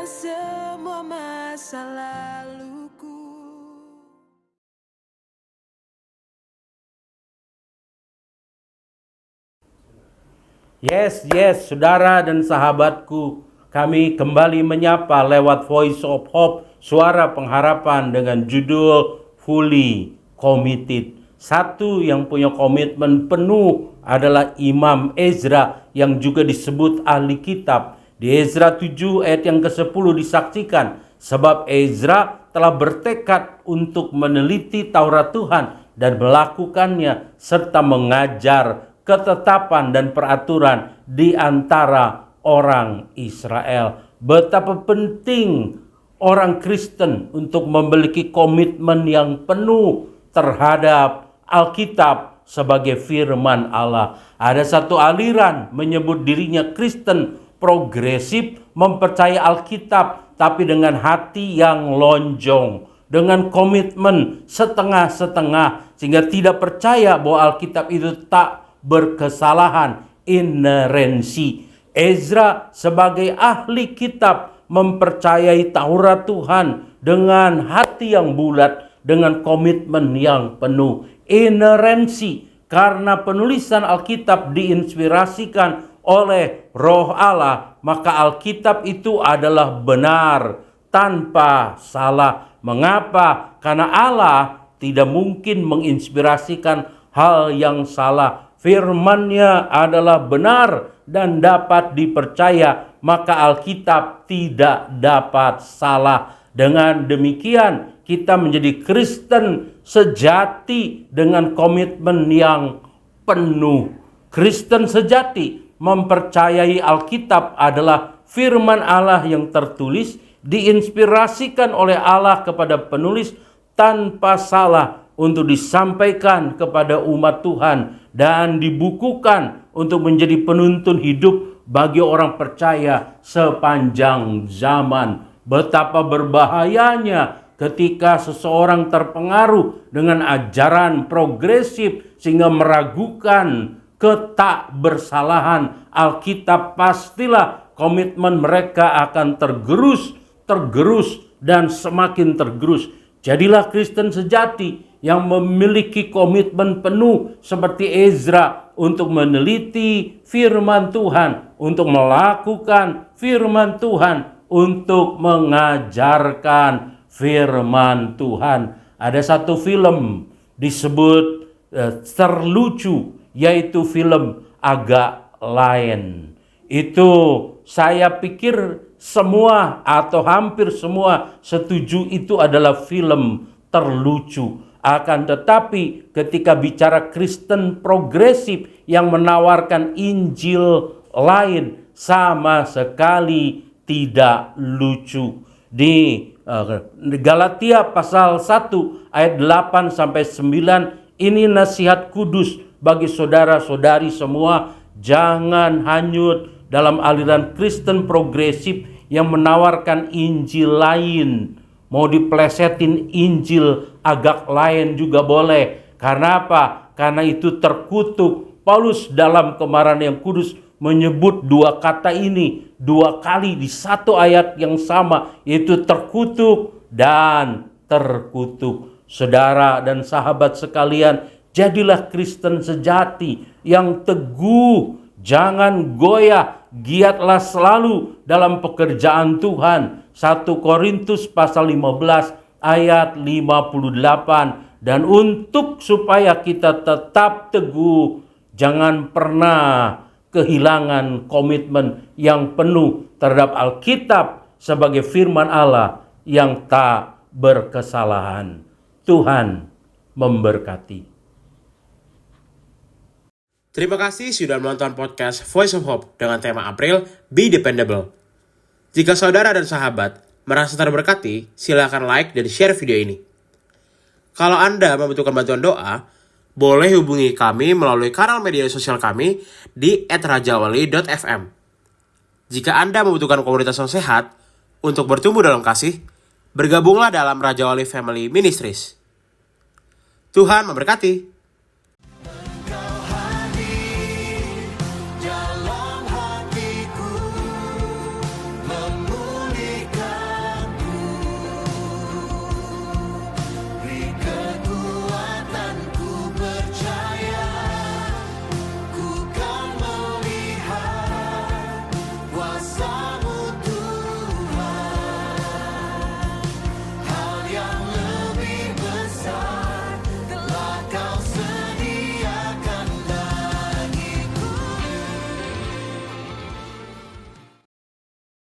semua masa laluku. Yes, saudara dan sahabatku, kami kembali menyapa lewat Voice of Hope, suara pengharapan dengan judul Fully Committed. Satu yang punya komitmen penuh adalah Imam Ezra yang juga disebut ahli kitab. Di Ezra 7 ayat yang ke-10 disaksikan, sebab Ezra telah bertekad untuk meneliti Taurat Tuhan dan melakukannya serta mengajar ketetapan dan peraturan di antara orang Israel. Betapa penting orang Kristen untuk memiliki komitmen yang penuh terhadap Alkitab sebagai firman Allah. Ada satu aliran menyebut dirinya Kristen progresif, mempercayai Alkitab tapi dengan hati yang lonjong, dengan komitmen setengah-setengah, sehingga tidak percaya bahwa Alkitab itu tak berkesalahan, inerensi. Ezra sebagai ahli kitab mempercayai Taurat Tuhan dengan hati yang bulat, dengan komitmen yang penuh. Inerensi karena penulisan Alkitab diinspirasikan oleh Roh Allah, maka Alkitab itu adalah benar tanpa salah. Mengapa? Karena Allah tidak mungkin menginspirasikan hal yang salah. Firman-Nya adalah benar dan dapat dipercaya, maka Alkitab tidak dapat salah. Dengan demikian, kita menjadi Kristen sejati dengan komitmen yang penuh. Kristen sejati mempercayai Alkitab adalah firman Allah yang tertulis, diinspirasikan oleh Allah kepada penulis tanpa salah untuk disampaikan kepada umat Tuhan dan dibukukan untuk menjadi penuntun hidup bagi orang percaya sepanjang zaman. Betapa berbahayanya ketika seseorang terpengaruh dengan ajaran progresif sehingga meragukan ketakbersalahan Alkitab. Pastilah komitmen mereka akan tergerus dan semakin tergerus. Jadilah Kristen sejati yang memiliki komitmen penuh seperti Ezra untuk meneliti firman Tuhan, untuk melakukan firman Tuhan, untuk mengajarkan firman Tuhan. Ada satu film disebut terlucu, yaitu film Agak Lain. Itu saya pikir semua atau hampir semua setuju itu adalah film terlucu. Akan tetapi ketika bicara Kristen progresif yang menawarkan Injil lain, sama sekali tidak lucu. Di Galatia pasal 1 ayat 8 sampai 9, ini nasihat kudus bagi saudara-saudari semua. Jangan hanyut dalam aliran Kristen progresif yang menawarkan Injil lain. Mau diplesetin Injil agak lain juga boleh. Karena apa? Karena itu terkutuk. Paulus dalam Kemarahan yang Kudus menyebut dua kata ini dua kali di satu ayat yang sama, yaitu terkutuk dan terkutuk. Saudara dan sahabat sekalian, jadilah Kristen sejati yang teguh, jangan goyah, giatlah selalu dalam pekerjaan Tuhan. 1 Korintus pasal 15 ayat 58. Dan untuk supaya kita tetap teguh, jangan pernah kehilangan komitmen yang penuh terhadap Alkitab sebagai firman Allah yang tak berkesalahan. Tuhan memberkati. Terima kasih sudah menonton podcast Voice of Hope dengan tema April Be Dependable. Jika saudara dan sahabat merasa terberkati, silakan like dan share video ini. Kalau Anda membutuhkan bantuan doa, boleh hubungi kami melalui kanal media sosial kami di @rajawali.fm. Jika Anda membutuhkan komunitas yang sehat untuk bertumbuh dalam kasih, bergabunglah dalam Raja Wali Family Ministries. Tuhan memberkati.